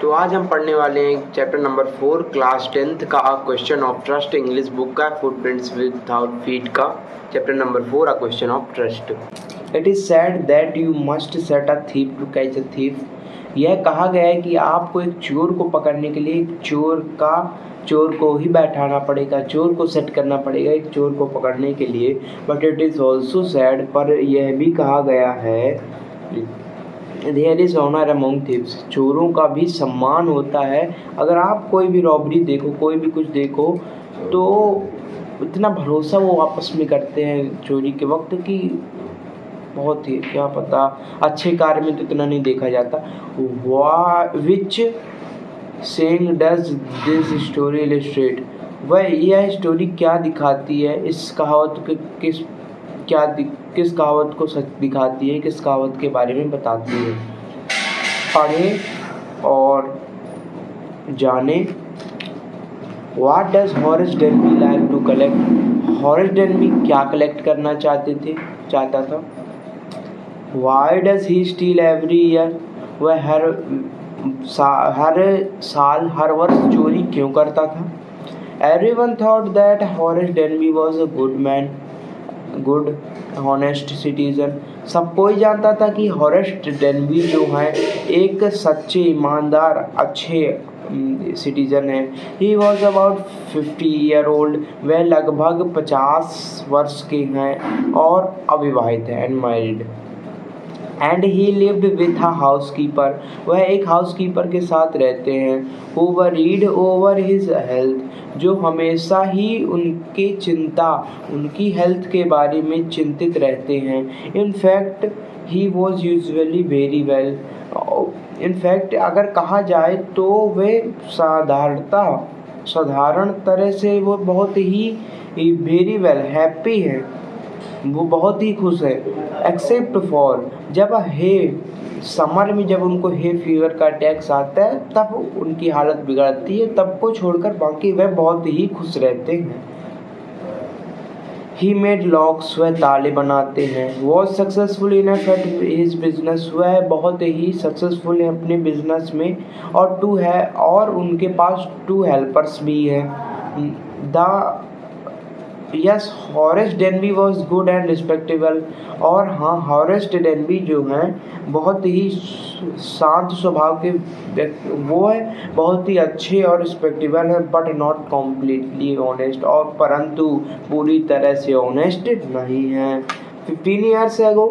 तो आज हम पढ़ने वाले हैं चैप्टर नंबर 4 क्लास 10th का question of trust English book का फुटप्रिंट्स विदाउट फीट का chapter number 4 question of trust. It is said that you must set a thief to catch a thief. यह कहा गया है कि आपको एक चोर को पकड़ने के लिए एक चोर को ही बैठाना पड़ेगा, चोर को सेट करना पड़ेगा एक चोर को पकड़ने के लिए। But it is also said, पर यह भी कहा गया है there is honour among thieves, चोरों का भी सम्मान होता है। अगर आप कोई भी रॉबरी देखो, कोई भी कुछ देखो, तो इतना भरोसा वो आपस में करते हैं चोरी के वक्त कि बहुत ही क्या पता, अच्छे कार्य में तो इतना नहीं देखा जाता। Which saying does this story illustrate, वह यह स्टोरी क्या दिखाती है, इस कहावत के किस कहावत को सच दिखाती है, किस कहावत के बारे में बताती है। पढ़ें और जाने। What does Horace Denby like to collect? Horace Denby क्या कलेक्ट करना चाहता था। Why does he steal every year? वह हर साल हर वर्ष चोरी क्यों करता था। Everyone thought that Horace Denby was a good honest citizen. सब कोई जानता था कि हॉरेस डेनबी जो है एक सच्चे ईमानदार अच्छे सिटीजन है। He was about 50 year old, वह लगभग 50 वर्ष के हैं और अविवाहित है, unmarried. And he lived with a housekeeper, वह एक हाउसकीपर के साथ रहते हैं। Who worried over his health, जो हमेशा ही उनकी हेल्थ के बारे में चिंतित रहते हैं। In fact he was usually very well, in fact अगर कहा जाए तो वे साधारण तरह से वो बहुत ही वेरी वेल हैप्पी हैं, वो बहुत ही खुश है। एक्सेप्ट फॉर, जब समर में जब उनको फीवर का अटैक्स आता है तब उनकी हालत बिगड़ती है, तब को छोड़कर बाकी वह बहुत ही खुश रहते हैं। ही मेड लॉक्स, वह ताले बनाते हैं। Was successful in his business, वह बहुत ही सक्सेसफुल है अपने बिजनेस में। और उनके पास 2 हेल्पर्स भी हैं। Yes, Horace Denby was good and respectable, और हाँ, हॉरेस डेनबी जो हैं बहुत ही शांत स्वभाव के वो है, बहुत ही अच्छे और रिस्पेक्टेबल है। बट नॉट कम्प्लीटली ऑनेस्ट, और परंतु पूरी तरह से ऑनेस्ट नहीं है। 15 ईयर्स एगो,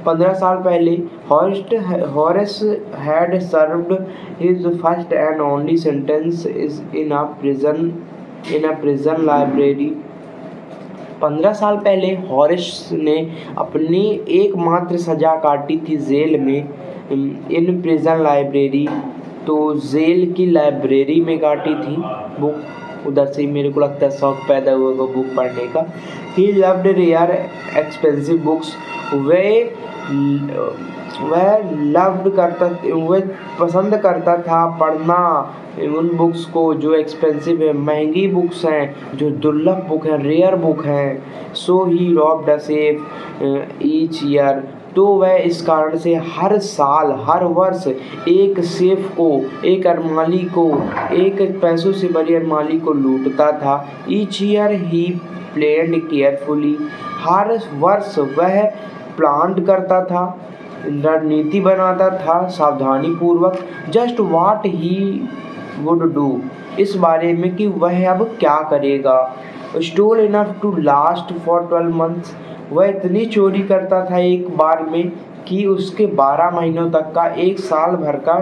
15 साल पहले, Horace had served his first and only sentence is in a prison library. 15 साल पहले हॉरेस ने अपनी एकमात्र सजा काटी थी जेल में, इन प्रिजन लाइब्रेरी, तो जेल की लाइब्रेरी में काटी थी बुक। उधर से मेरे को लगता है शौक पैदा हुआ वो बुक पढ़ने का। He loved rare expensive books, वह पसंद करता था पढ़ना उन बुक्स को जो एक्सपेंसिव है, महंगी बुक्स हैं, जो दुर्लभ बुक हैं, रेयर बुक हैं। So he robbed a safe each year, तो वह इस कारण से हर साल हर वर्ष एक सेफ को, एक अरमाली को, एक पैसों से भरी अरमाली को लूटता था। ईच ईयर ही प्लान्ड केयरफुली, हर वर्ष वह प्लान करता था, रणनीति बनाता था सावधानी पूर्वक। Just what he would do, इस बारे में कि वह अब क्या करेगा। Stole enough to last for 12 months, वह इतनी चोरी करता था एक बार में कि उसके 12 महीनों तक का, एक साल भर का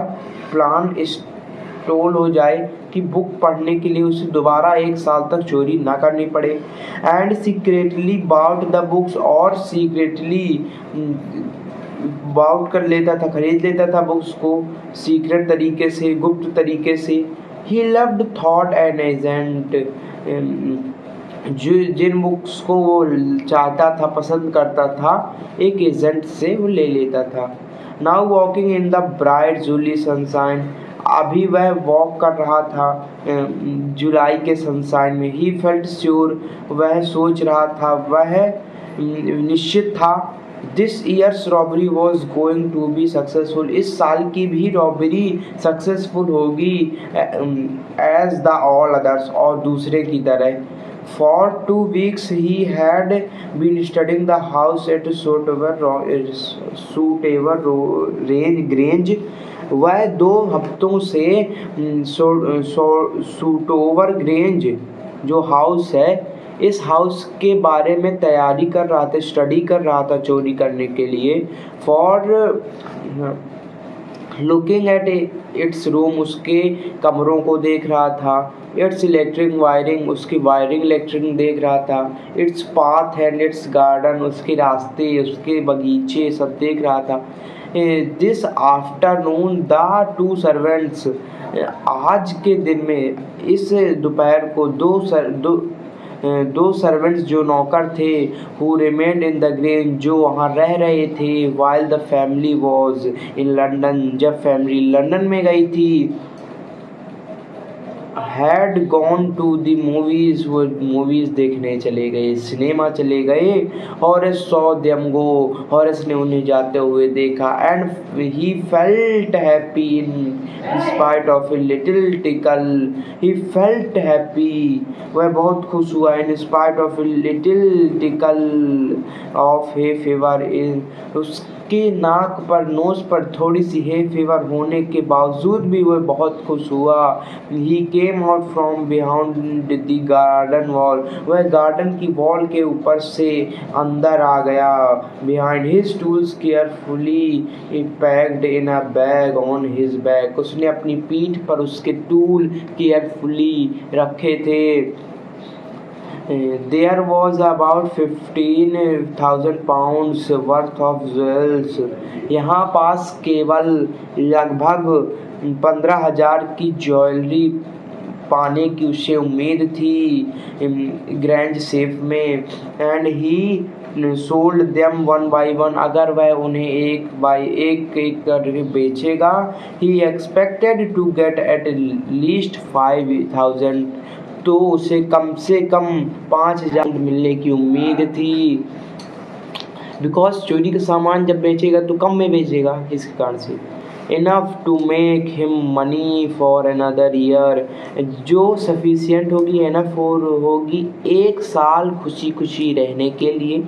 प्लान स्टोल हो जाए कि बुक पढ़ने के लिए उसे दोबारा एक साल तक चोरी ना करनी पड़े। And secretly bought the books, और सीक्रेटली बाउट कर लेता था, खरीद लेता था बुक्स को सीक्रेट तरीके से, गुप्त तरीके से। He loved thought an agent, जिन बुक्स को वो चाहता था, पसंद करता था, एक एजेंट से वो ले लेता था। Now walking in the bright July sunshine, अभी वह वॉक कर रहा था जुलाई के सनशाइन में। ही फेल्ट श्योर, वह सोच रहा था, वह निश्चित था this year's robbery was going to be successful, इस साल की भी रॉबरी सक्सेसफुल होगी एज द ऑल अदर्स, और दूसरे की तरह। For 2 weeks he had been studying the house at Grange. वह 2 हफ्तों से सूटोवर ग्रेंज जो हाउस है, इस हाउस के बारे में तैयारी कर रहा था, स्टडी कर रहा था चोरी करने के लिए। For looking at its room, उसके कमरों को देख रहा था। इट्स इलेक्ट्रिक वायरिंग, उसकी वायरिंग इलेक्ट्रिक देख रहा था। Its path and it's garden, उसके रास्ते, उसके बगीचे सब देख रहा था। दिस आफ्टरनून द 2 सर्वेंट्स, आज के दिन में, इस दोपहर को दो सर्वेंट्स जो नौकर थे, who remained in the grain, जो वहाँ रह रहे थे, while the family was in London, जब फैमिली लंदन में गई थी। Had gone to the movies, वो मूवीज देखने चले गए, सिनेमा चले गए। Horace saw them go, Horace ने उन्हें जाते हुए देखा। And he felt happy in spite of a little tickle, he felt happy, वह बहुत खुश हुआ। In spite of a little tickle of hay fever, in उसके नाक पर, नोज पर थोड़ी सी हे फीवर होने के बावजूद भी वह बहुत खुश हुआ। He came out from behind the garden wall, वह गार्डन की वॉल के ऊपर से अंदर आ गया। Behind his tools carefully packed in a bag on his back, उसने अपनी पीठ पर उसके टूल केयरफुली रखे थे। There was about 15,000 pounds worth of jewels, यहाँ पास केवल लगभग 15,000 की ज्वेलरी पाने की उसे उम्मीद थी ग्रैंड सेफ में। And he sold them one by one, अगर वह उन्हें एक बाई एक करके बेचेगा। He expected to get at least 5,000, तो उसे कम से कम 5,000 मिलने की उम्मीद थी। बिकॉज चोरी का सामान जब बेचेगा तो कम में बेचेगा, इस कारण से। Enough to make him money for another year, जो सफिशियंट होगी, इनफ होगी 1 साल खुशी खुशी रहने के लिए।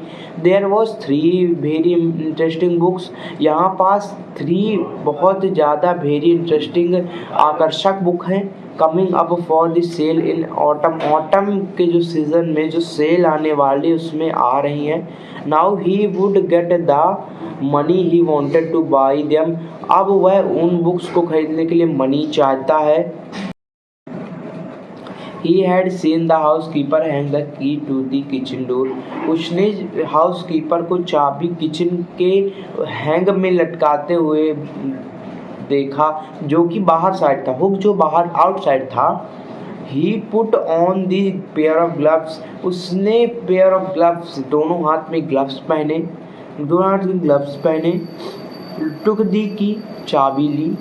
There was 3 very interesting books, यहाँ पास 3 बहुत ज़्यादा वेरी इंटरेस्टिंग आकर्षक बुक हैं। Coming up for the sale in autumn, autumn के जो सीज़न में जो सेल आने वाली उसमें आ रही हैं। Now he would get the money he wanted two by them, अब वह उन बुक्स को खरीदने के लिए मनी चाहता है। He had seen the housekeeper hang the key to the kitchen door, उसने हाउसकीपर को चाबी किचन के हैंग में लटकाते हुए देखा, जो कि बाहर साइड था, हुक जो बाहर आउटसाइड था। He put on the pair of gloves, उसने पेयर ऑफ ग्लव्स, दोनों हाथ में ग्लव्स पहने, दोनों हाथ में ग्लव्स पहने। टुक दी की, चाबी ली।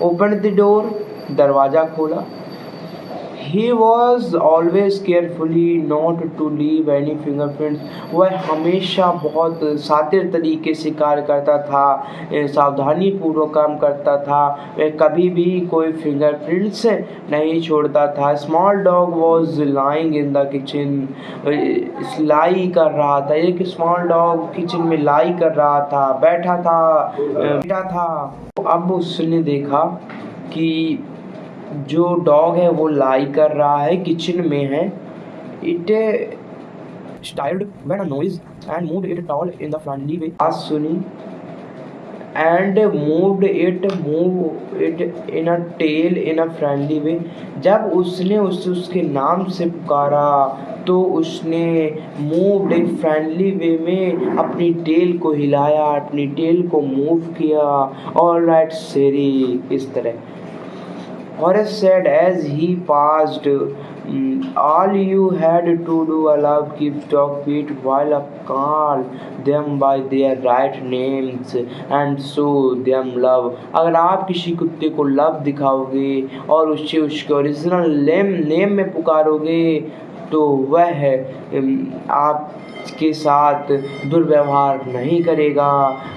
ओपन द डोर, दरवाज़ा खोला। He was always carefully not to leave any fingerprints, वह हमेशा बहुत शातिर तरीके से कार्य करता था, सावधानी पूर्वक काम करता था, वह कभी भी कोई फिंगरप्रिंट्स नहीं छोड़ता था। Small dog was lying in the kitchen, lie कर रहा था, एक स्मॉल डॉग किचन में लाई कर रहा था, बैठा था। अब उसने देखा कि जो डॉग है वो लाई कर रहा है, किचन में है। It started when a noise and moved it tall in the friendly way, आवाज सुनी and move it in a tail in a friendly way, जब उसने उसके नाम से पुकारा तो उसने मूव एक फ्रेंडली वे में अपनी टेल को हिलाया, अपनी टेल को मूव किया। ऑल राइट शेरी, इस तरह। Horace said as he passed, all you had to do was keep dog feet while call them by their right names and show them love, अगर आप किसी कुत्ते को लव दिखाओगे और उससे उसके ओरिजिनल नेम में पुकारोगे तो वह आप के साथ दुर्व्यवहार नहीं करेगा,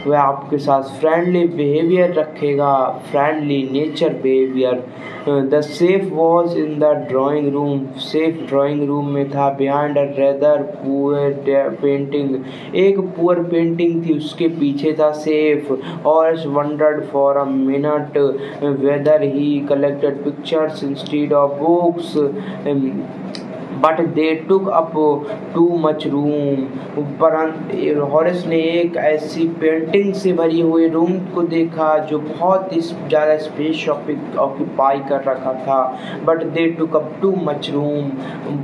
वह आपके साथ फ्रेंडली बिहेवियर रखेगा, friendly nature behaviour. The safe was in the drawing room, safe drawing room में था। Behind a rather poor painting, एक पुअर पेंटिंग थी उसके पीछे था सेफ। और wondered for a minute whether he collected pictures instead of books, but they took up too much room. परंतु हॉरिस ने एक ऐसी पेंटिंग से भरी हुए रूम को देखा जो बहुत ही ज़्यादा स्पेस ऑक्यूपाई कर रखा था। But they took up too much room,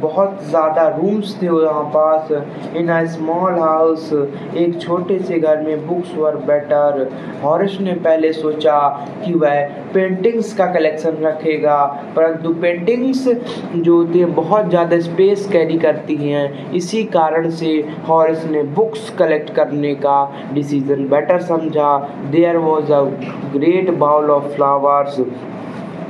बहुत ज़्यादा रूम्स थे वहाँ पास। इन अ स्मॉल हाउस, एक छोटे से घर में बुक्स वर बेटर। हॉरिस ने पहले सोचा कि वह पेंटिंग्स का कलेक्शन रखेगा, परंतु पेंटिंग्स जो होती हैं बहुत ज़्यादा स्पेस कैरी करती हैं, इसी कारण से हॉरिस ने बुक्स कलेक्ट करने का डिसीजन बेटर समझा। There was a great bowl of flowers,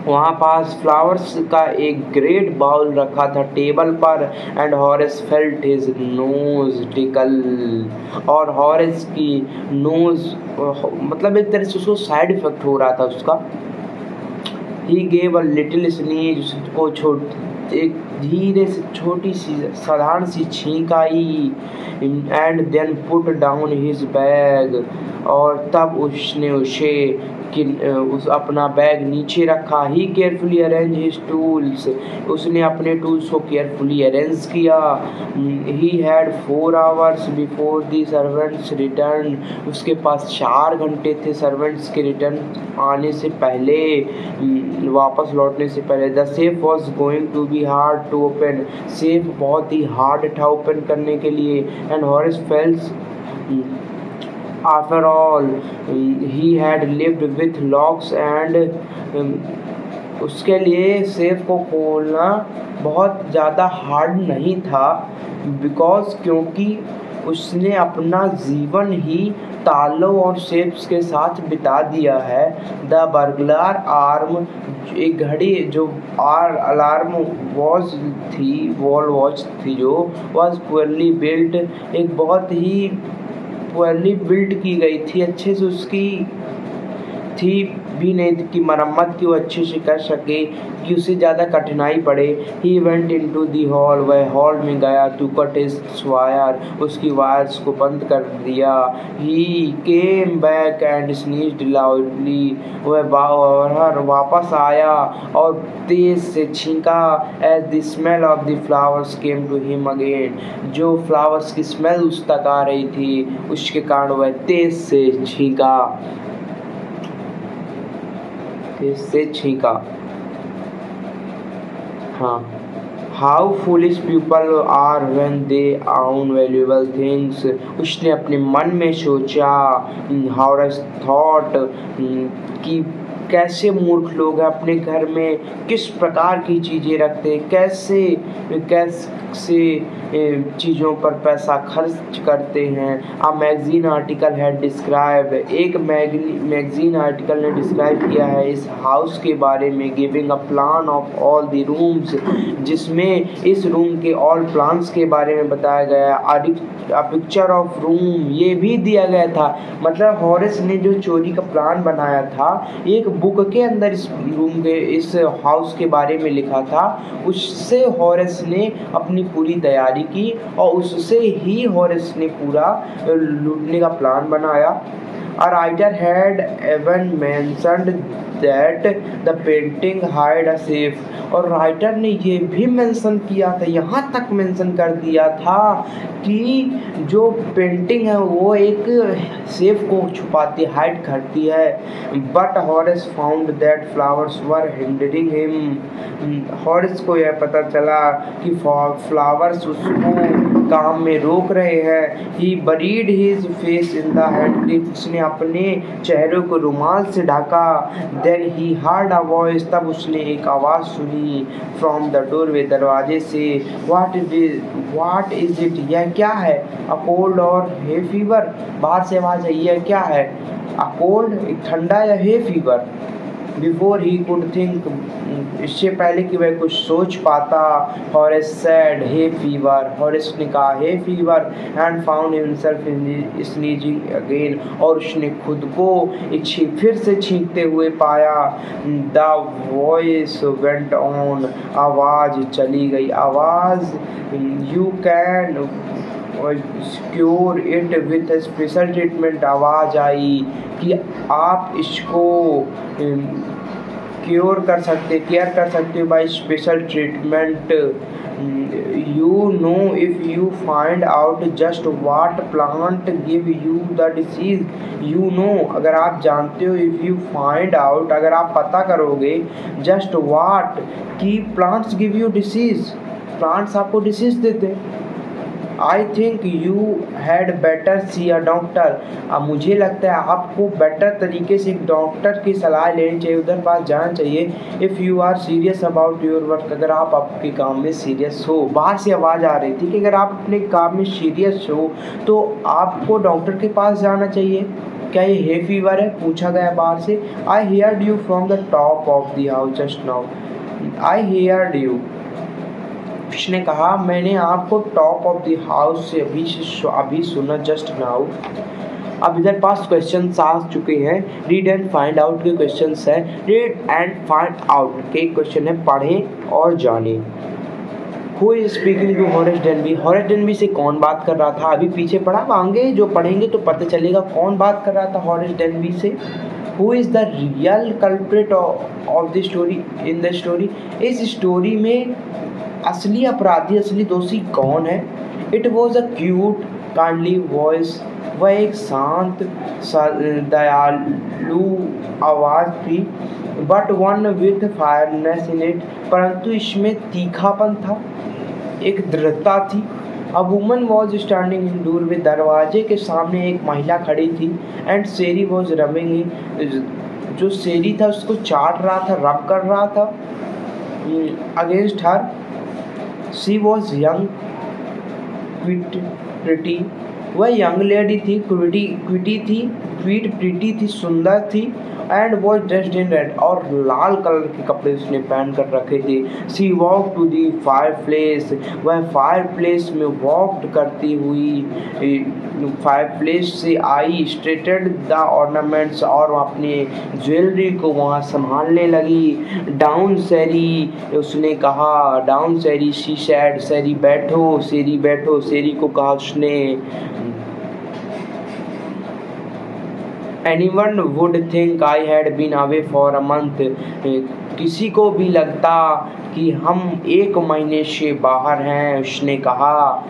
वहाँ पास फ्लावर्स का एक ग्रेट बाउल रखा था टेबल पर। And हॉरिस felt his nose tackle, और हॉरिस की नोज मतलब एक तरह से उसको साइड इफेक्ट हो रहा था उसका। He gave a little sneeze, उसको एक धीरे से छोटी सी साधारण सी छींक आई। And then put down his bag, और तब उसने उस अपना बैग नीचे रखा। He carefully arrange his tools, उसने अपने टूल्स को केयरफुली अरेंज किया। He had 4 hours before the servants return, उसके पास 4 घंटे थे सर्वेंट्स के रिटर्न आने से पहले, वापस लौटने से पहले। The safe was going to be hard to open, safe बहुत ही हार्ड था ओपन करने के लिए। And Horace Fells after all he had lived with locks and, उसके लिए सेफ को खोलना बहुत ज़्यादा हार्ड नहीं था, बिकॉज क्योंकि उसने अपना जीवन ही तालों और सेफ्स के साथ बिता दिया है। द बर्गलार आर्म, एक घड़ी जो अलार्म वॉल वॉच थी जो वॉज पुअरली बिल्ट, एक बहुत ही पुअरली बिल्ट की गई थी, अच्छे से उसकी थी भी नहीं कि मरम्मत की वो अच्छे से कर सके, कि उसे ज़्यादा कठिनाई पड़े। He went into the hall, वह हॉल में गया। टू कट हिज वायर, उसकी वायर्स को बंद कर दिया। He came back and sneezed loudly, वह बाहर वापस आया और तेज से छींका। As the smell of the flowers came to him again, जो फ्लावर्स की स्मेल उस तक आ रही थी उसके कारण वह तेज से छींका, हाँ। How foolish people are when they own valuable things, उसने अपने मन में सोचा। हॉरिस थॉट कि कैसे मूर्ख लोग हैं, अपने घर में किस प्रकार की चीज़ें रखते हैं, कैसे चीज़ों पर पैसा खर्च करते हैं। अ मैगजीन आर्टिकल है डिस्क्राइब, एक मैगजीन आर्टिकल ने डिस्क्राइब किया है इस हाउस के बारे में। Giving a plan of all the rooms, जिसमें इस रूम के ऑल प्लान्स के बारे में बताया गया। अ पिक्चर ऑफ रूम, ये भी दिया गया था। मतलब हॉरिस ने जो चोरी का प्लान बनाया था एक बुक के अंदर इस रूम के इस हाउस के बारे में लिखा था, उससे हॉरिस ने अपनी पूरी तैयारी की और उससे ही हॉरिस ने पूरा लूटने का प्लान बनाया। A writer had even mentioned that the painting hide a safe, और राइटर ने ये भी मेंशन किया था, यहाँ तक मेंशन कर दिया था कि जो पेंटिंग है वो एक सेफ को छुपाती हाइड करती है। But हॉरिस found that flowers were hindering him, हॉरिस को यह पता चला कि फ्लावर्स उसको काम में रोक रहे हैं। He buried his face in the handkerchief, उसने अपने चेहरे को रुमाल से ढका। Then he heard a voice, तब उसने एक आवाज़ सुनी फ्रॉम द डोरवे, दरवाजे से। व्हाट इज इट, यह क्या है। अ कोल्ड और हे फीवर, बाहर से आवाज़ आई, यह क्या है। अ कोल्ड, एक ठंडा, या hay fever, before he could think, इससे पहले कि वह कुछ सोच पाता, Horace said hay fever, Horace ने कहा hay fever, and found himself sneezing again, और उसने खुद को फिर से छींकते हुए पाया। द वॉइस वेंट ऑन, आवाज़ चली गई, आवाज़, you can cure it with special treatment, आवाज़ आई कि आप इसको केयर कर सकते हो by special treatment. You know if you find out just watt plant give you the disease, you know अगर आप जानते हो, इफ यू फाइंड आउट अगर आप पता करोगे, जस्ट वाट कि plants give you disease, plants आपको डिसीज देते हैं। I think you had better C a doctor, अब मुझे लगता है आपको बेटर तरीके से एक डॉक्टर की सलाह लेनी चाहिए, उधर पास जाना चाहिए। If you are serious about your work, अगर आप आपके काम में सीरियस हो, बाहर से आवाज़ आ रही थी कि अगर आप अपने काम में सीरियस हो तो आपको डॉक्टर के पास जाना चाहिए। क्या ये हे फीवर है, पूछा गया बाहर से। I heard you from the top of the house just now, I heard you, उसने कहा मैंने आपको टॉप ऑफ द हाउस से अभी सुना, जस्ट नाउ। अब इधर पास क्वेश्चन आ चुके हैं, रीड एंड फाइंड आउट के क्वेश्चन है। रीड एंड फाइंड आउट के क्वेश्चन है पढ़ें और जानें। Who is speaking to Horace Denby, Horace Denby से कौन बात कर रहा था, अभी पीछे पढ़ा, आगे जो पढ़ेंगे तो पता चलेगा कौन बात कर रहा था हॉरेस डेनबी से। Who is the real culprit of the story, in the story, इस स्टोरी में असली अपराधी, असली दोषी कौन है। It was a quiet kindly voice, वह एक शांत दयालु आवाज़ थी। But one with firmness in it, परंतु इसमें तीखापन था, एक दृढ़ता थी। A woman was standing in doorway, दरवाजे के सामने एक महिला खड़ी थी। एंड शेरी वॉज रबिंग इन, जो शेरी था उसको चाट रहा था, रब कर रहा था against her. She was young pretty, वह यंग लेडी थी, प्रीटी थी, सुंदर थी। And was dressed in red, और लाल कलर के कपड़े उसने पहन कर रखे थे। She walk to the fireplace, वह फायर प्लेस में वॉक करती हुई फायर प्लेस से आई। स्ट्रेटेड द ऑर्नामेंट्स, और अपने ज्वेलरी को वहाँ संभालने लगी। डाउन सैरी, उसने कहा, डाउन सैरी, शी सैड, सैरी बैठो, शेरी बैठो, शेरी को कहा उसने। Anyone would think I had been away for a month, किसी को भी लगता कि हम 1 महीने से बाहर हैं, उसने कहा।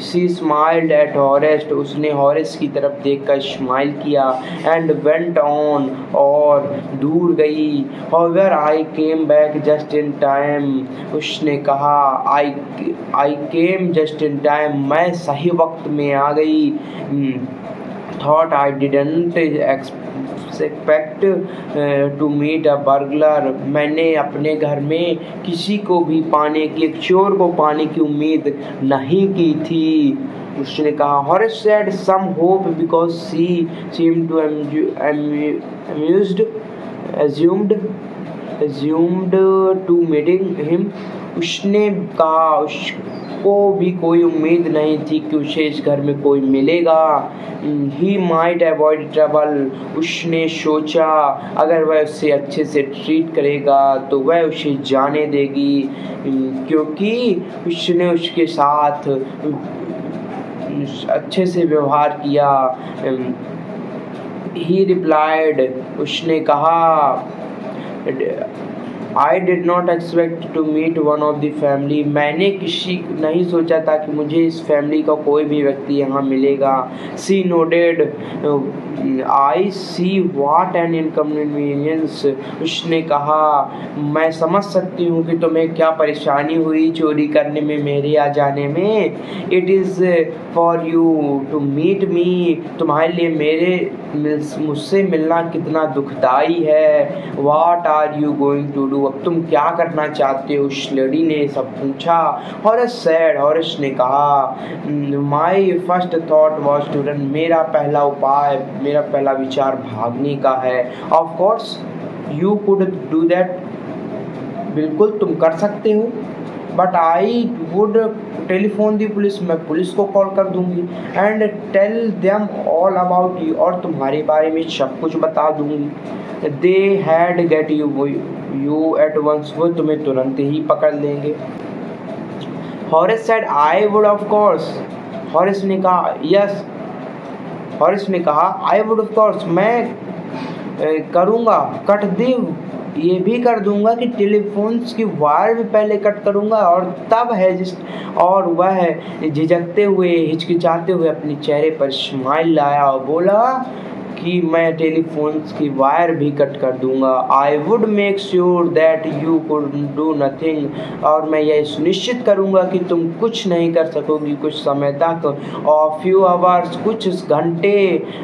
She smiled at Horace, उसने हॉरेस की तरफ देखकर स्माइल किया। And went on, और दूर गई। However I came back just in time, उसने कहा I came just in time, मैं सही वक्त में आ गई। Thought I didn't expect to meet a burglar, मैंने अपने घर में किसी को भी पाने की, एक चोर को पाने की उम्मीद नहीं की थी, उसने कहा। Horace said some hope because she seemed to assumed to meeting him, उसने कहा उसको भी कोई उम्मीद नहीं थी कि उसे इस घर में कोई मिलेगा। He might avoid trouble, उसने सोचा अगर वह उसे अच्छे से ट्रीट करेगा तो वह उसे जाने देगी, क्योंकि उसने उसके साथ अच्छे से व्यवहार किया। He replied, उसने कहा, I did not expect to meet one of the family, मैंने नहीं सोचा था कि मुझे इस फैमिली का कोई भी व्यक्ति यहाँ मिलेगा। She nodded, I see what an inconvenience, उसने कहा मैं समझ सकती हूँ कि तुम्हें क्या परेशानी हुई चोरी करने में, मेरे आ जाने में। It is for you to meet me, तुम्हारे लिए मुझसे मिलना कितना दुखदाई है। What are you going to do, अब तुम क्या करना चाहते हो, उस लेडी ने सब पूछा। Horace said, हॉरेस ने कहा, My first thought was to run, मेरा पहला विचार भागने का है। Of course, you could do that, बिल्कुल तुम कर सकते हो, but I would telephone the police, मैं पुलिस को कॉल कर दूंगी, and tell them all about you, और तुम्हारे बारे में सब कुछ बता दूंगी। They had get you at once, वो तुम्हें तुरंत ही पकड़ लेंगे। Horace said I would of course, Horace ने कहा यस, हॉरिस ने कहा आई वुड ऑफ कोर्स, मैं करूँगा, कट दे, ये भी कर दूंगा कि टेलीफोन्स की वायर भी पहले कट करूंगा। और तब है और वह झिझकते हुए हिचकिचाते हुए अपने चेहरे पर स्माइल लाया और बोला कि मैं टेलीफोन्स की वायर भी कट कर दूंगा। I would make sure that you could do nothing, और मैं यह सुनिश्चित करूंगा कि तुम कुछ नहीं कर सकोगी कुछ समय तक। और फ्यू आवर्स, कुछ घंटे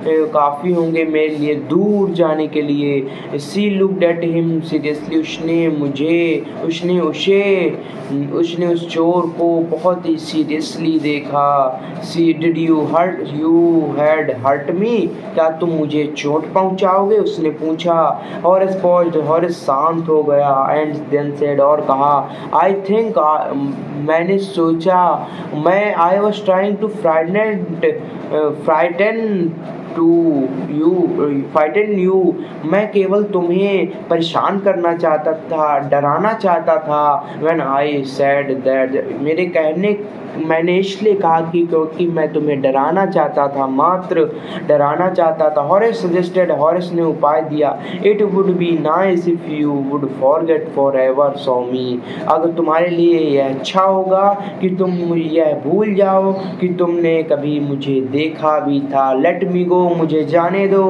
काफ़ी होंगे मेरे लिए दूर जाने के लिए। She looked at him seriously, उसने उस चोर को बहुत ही सीरियसली देखा। She did you had hurt me, क्या तुम मुझे चोट पहुंचाओगे, उसने पूछा। हॉरिस पॉज्ड, हॉरिस शांत हो गया, एंड देन सेड, और कहा, आई थिंक, मैंने सोचा, I was trying to frighten you, मैं केवल तुम्हें परेशान करना चाहता था, डराना चाहता था। व्हेन आई सेड दैट, मैंने इसलिए कहा कि क्योंकि मैं तुम्हें डराना चाहता था, मात्र डराना चाहता था। हॉरिस सजेस्टेड, हॉरिस ने उपाय दिया, it would be nice if you would forget for ever saw me, अगर तुम्हारे लिए यह अच्छा होगा कि तुम यह भूल जाओ कि तुमने कभी मुझे देखा भी था। लेट मी गो, मुझे जाने दो।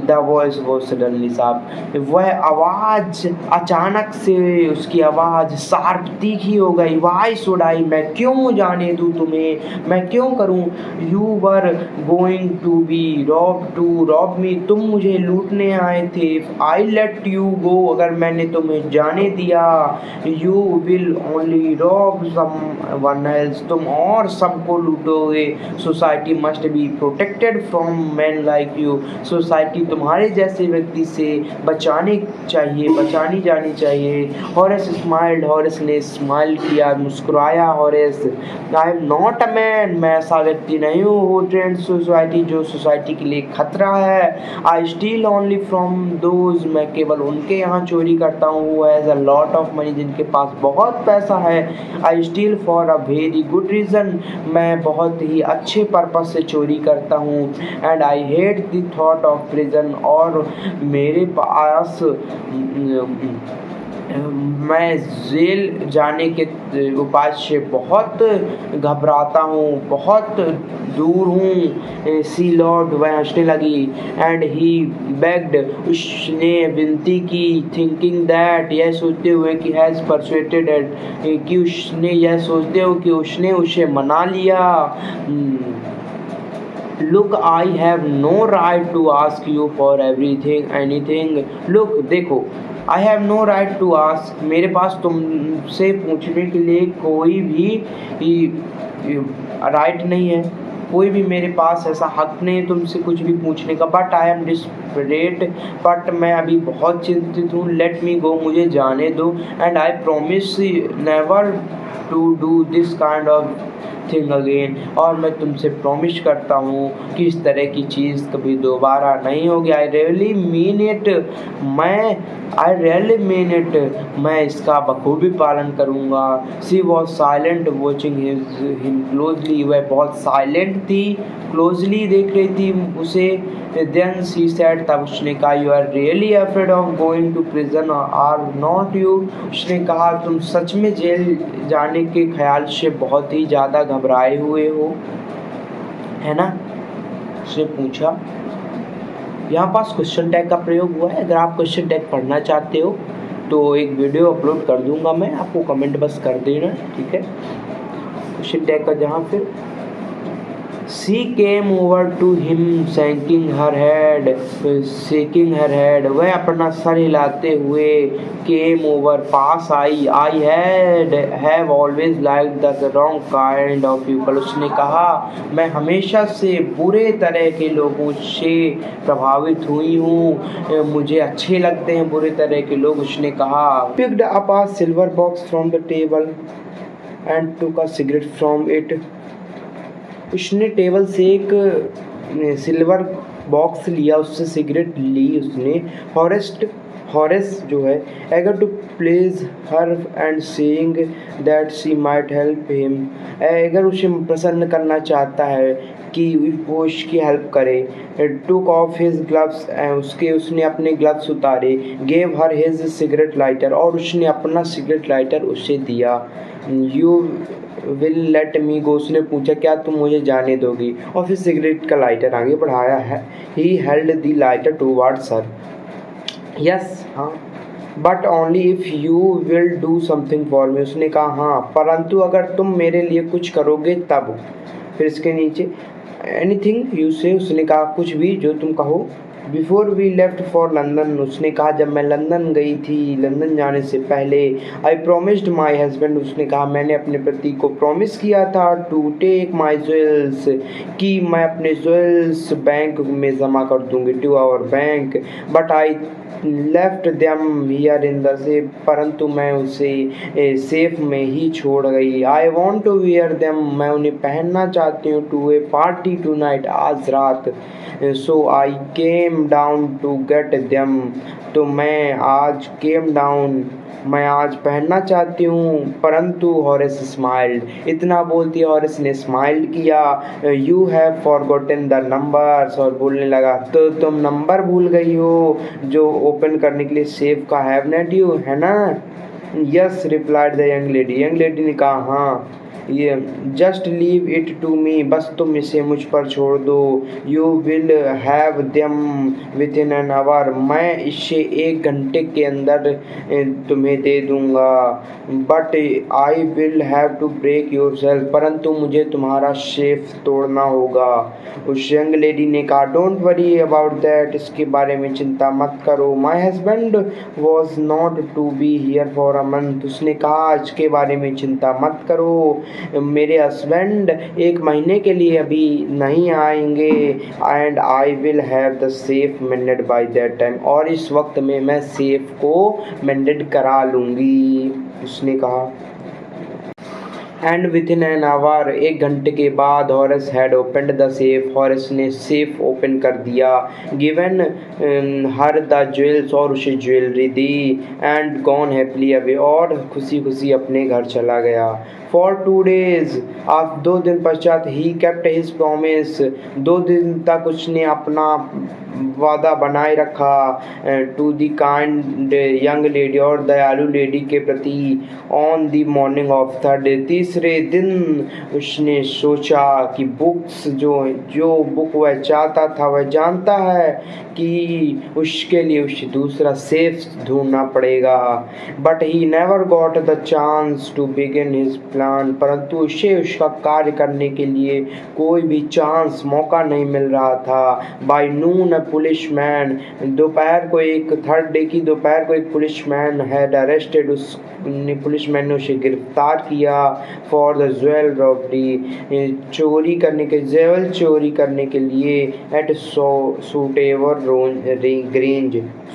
The voice was suddenly sharp, वह आवाज़ अचानक से, उसकी आवाज़ शार्प तीखी हो गई। वाई शुड आई, मैं क्यों जाने दूँ तुम्हें, मैं क्यों करूँ। You were going to be rob me, तुम मुझे लूटने आए थे। आई लेट यू गो, अगर मैंने तुम्हें जाने दिया, you will only rob someone else, तुम और सबको लूटोगे। Society must be protected from man like you, society तुम्हारे जैसे व्यक्ति से बचानी जानी चाहिए। हॉरिस स्माइल्ड, हॉरिस ने स्माइल किया, मुस्कुराया। Horace, I am not a man, मैं ऐसा व्यक्ति नहीं हूँ हु ट्रेंड सोसाइटी, जो सोसाइटी के लिए खतरा है। I steal only from those, मैं केवल उनके यहाँ चोरी करता हूँ who has a lot of money, जिनके पास बहुत पैसा है। I steal for a very good reason, मैं बहुत ही अच्छे पर्पस से चोरी करता हूँ। And I hate the thought of prison, और मेरे पास मैं जेल जाने के उपाय से बहुत घबराता हूँ, बहुत दूर हूँ। सी लॉर्ड, वह हंसने लगी। एंड ही बेग्ड, उसने विनती की। थिंकिंग दैट, यह सोचते हुए कि हैज़ परसुएटेड, कि उसने यह सोचते हो कि उसने उसे मना लिया। Look, I have no right to ask you for anything, look, देखो, I have no right to ask, मेरे पास तुमसे पूछने के लिए कोई भी राइट नहीं है, कोई भी मेरे पास ऐसा हक नहीं है तुमसे कुछ भी पूछने का। But I am desperate, but मैं अभी बहुत चिंतित हूँ। लेट मी गो, मुझे जाने दो। And I promise never to do this kind of thing again, और मैं तुमसे प्रॉमिस करता हूँ कि इस तरह की चीज़ कभी दोबारा नहीं होगी। आई रियली मीन इट, मैं इसका बखूबी पालन करूँगा। She was silent watching him closely, वह बहुत साइलेंट थी, क्लोजली देख रही थी उसे। देन सी सेड, तब उसने कहा, you are really afraid of going to prison are not you, उसने कहा, तुम सच में जेल जाने के ख्याल से बहुत ही ज़्यादा घबराए हुए हो, है ना, उसने पूछा। यहाँ पास क्वेश्चन टैग का प्रयोग हुआ है। अगर आप क्वेश्चन टैग पढ़ना चाहते हो तो एक वीडियो अपलोड कर दूंगा मैं, आपको कमेंट बस कर देना, ठीक है। क्वेश्चन टैग का जहाँ फिर She came over to him, shaking her head. वह अपना सर हिलाते हुए came over pass I. I have always liked the wrong kind of people. उसने कहा, मैं हमेशा से बुरे तरह के लोगों से प्रभावित हुई हूँ. मुझे अच्छे लगते हैं बुरे तरह के लोग. उसने कहा. Picked up a silver box from the table and took a cigarette from it. उसने टेबल से एक सिल्वर बॉक्स लिया, उससे सिगरेट ली उसने. हॉरेस जो है eager to please her and saying that she might help him. अगर उसे प्रसन्न करना चाहता है कि वो उसकी हेल्प करे. took off his gloves, उसने अपने ग्लव्स उतारे. gave her his cigarette lighter, और उसने अपना सिगरेट लाइटर उसे दिया. you will let me go, उसने पूछा, क्या तुम मुझे जाने दोगी. और फिर सिगरेट का लाइटर आगे बढ़ाया है. he held the lighter towards her. yes, हाँ, but only if you will do something for me. उसने कहा, हाँ, परंतु अगर तुम मेरे लिए कुछ करोगे तब. फिर इसके नीचे एनीथिंग यू से, उसने कहा, कुछ भी जो तुम कहो. Before we left for London, उसने कहा, जब मैं लंदन गई थी, लंदन जाने से पहले. आई प्रोमिस्ड माई हस्बैंड, उसने कहा, मैंने अपने पति को प्रॉमिस किया था. टू टेक माई ज्वेल्स, कि मैं अपने ज्वेल्स बैंक में जमा कर दूंगी. To our bank. But I left them here in the safe, परंतु मैं उसे सेफ में ही छोड़ गई. I want to wear them, मैं उन्हें पहनना चाहती हूँ. To a party tonight, आज रात. So I came down to get them, तो मैं आज पहनना चाहती हूँ. परंतु हॉरेस स्माइल्ड, इतना बोलती हॉरेस ने स्माइल किया. You have forgotten the numbers, और बोलने लगा, तो तुम नंबर भूल गई हो जो ओपन करने के लिए सेफ का. हैव नॉट यू, है ना. Yes replied the young lady ने कहा, हाँ. ये just leave it to me, बस तुम इसे मुझ पर छोड़ दो. You will have them within an hour, मैं इसे 1 घंटे के अंदर तुम्हें दे दूंगा. But I will have to break your self, परंतु मुझे तुम्हारा सेफ तोड़ना होगा. उस यंग लेडी ने कहा, डोंट वरी अबाउट दैट, इसके बारे में चिंता मत करो. My husband was not to be here for a month, उसने कहा, इसके बारे में चिंता मत करो, मेरे हस्बैंड 1 महीने के लिए अभी नहीं आएंगे. And I will have the safe मेंडेड by that time, और इस वक्त में मैं सेफ को मेंडेड करा लूँगी. उसने कहा. And with in an our, 1 घंटे के बाद Horace had opened the safe, Horace ने सेफ ओपन कर दिया. गिवन हर द ज्वेल्स, और उसे jewellery the. And gone happily away, और खुशी खुशी अपने घर चला गया. फॉर 2 days, आप 2 दिन पश्चात, ही केप्ट हिज प्रॉमिस, 2 दिन तक उसने अपना वादा बनाए रखा. To the kind young lady, और दयालु लेडी के प्रति. On the morning of 3rd day, तीसरे दिन उसने सोचा कि बुक्स जो बुक वह चाहता था, वह जानता है कि उसके लिए उसे दूसरा सेफ ढूंढना पड़ेगा. But he never got the chance to begin his plan, परंतु उसे उसका कार्य करने के लिए कोई भी चांस, मौका नहीं मिल रहा था. बाय नून अ पुलिसमैन, दोपहर को 3rd day की दोपहर को एक पुलिसमैन हैड अरेस्टेड, उस पुलिसमैन ने उसे गिरफ्तार किया. फॉर द ज्वेल रॉबरी, जेवल चोरी करने के लिए. एट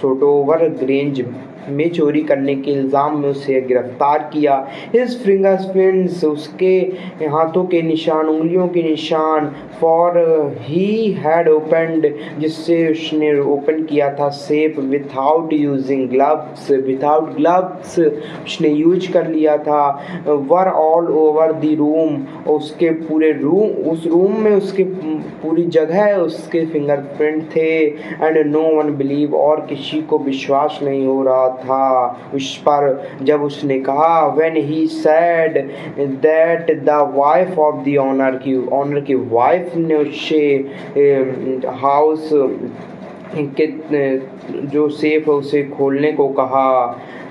सोटोवर ग्रेंज में चोरी करने के इल्ज़ाम में उसे गिरफ्तार किया. हिज फिंगरप्रिंट्स, उसके हाथों के निशान, उंगलियों के निशान. फॉर ही हैड ओपनड, जिससे उसने ओपन किया था safe. Without using gloves, without gloves उसने यूज कर लिया था. Were all over the room, उसके पूरे रूम, उस रूम में उसके पूरी जगह उसके फिंगरप्रिंट थे. एंड नो वन बिलीव, और किसी को विश्वास नहीं हो रहा था उस पर जब उसने कहा. When he said that the wife of the owner की वाइफ ने उससे हाउस कि जो सेफ है उसे खोलने को कहा।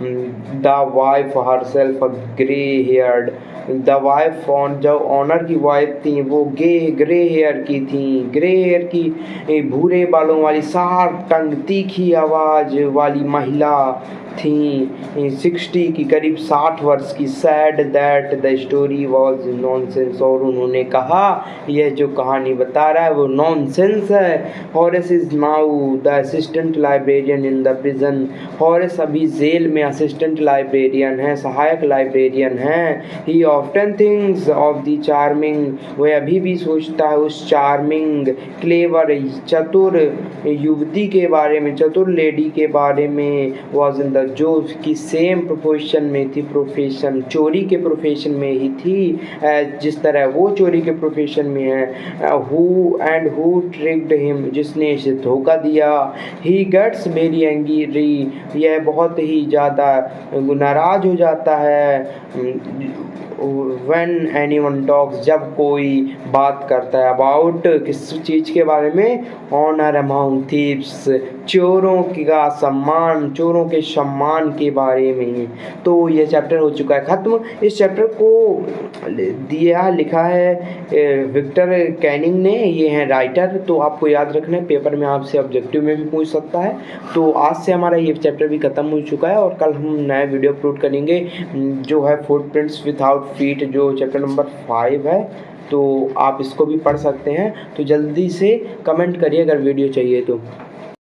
The wife herself grey heard, the wife जो ऑनर की वाइफ थी वो ग्रे हेयर की थी, ग्रे हेयर की भूरे बालों वाली शार्प टंग तीखी आवाज़ वाली महिला थी, 60 की करीब 60 वर्ष की। Sad that the story was nonsense, और उन्होंने कहा यह जो कहानी बता रहा है वो नॉनसेंस है। Horace is now the assistant librarian in the prison, Horace अभी जेल में असिस्टेंट लाइब्रेरियन है, सहायक लाइब्रेरियन है। He often thinks of the charming, वह अभी भी सोचता है उस चार्मिंग क्लेवर चतुर युवती के बारे में, चतुर लेडी के बारे में। वॉज इन द, जो की सेम प्रोफेशन में थी, प्रोफेशन चोरी के प्रोफेशन में ही थी जिस तरह वो चोरी के प्रोफेशन में है। हु ट्रिक्ड हिम, जिसने इसे धोखा दिया। ही गेट्स वेरी एंग्री, यह बहुत ही ज़्यादा नाराज हो जाता है। When anyone talks, जब कोई बात करता है अबाउट किस चीज़ के बारे में, ऑनर अमंग थीव्स, चोरों का सम्मान, चोरों के सम्मान के बारे में। तो यह चैप्टर हो चुका है ख़त्म। इस चैप्टर को लिखा है विक्टर कैनिंग ने, ये हैं राइटर। तो आपको याद रखना है, पेपर में आपसे ऑब्जेक्टिव में भी पूछ सकता है। तो आज से हमारा ये चैप्टर भी ख़त्म हो चुका है और कल हम नया वीडियो अपलोड करेंगे जो है फुटप्रिंट्स विदाउट फीट, जो चैप्टर नंबर 5 है। तो आप इसको भी पढ़ सकते हैं। तो जल्दी से कमेंट करिए अगर वीडियो चाहिए तो।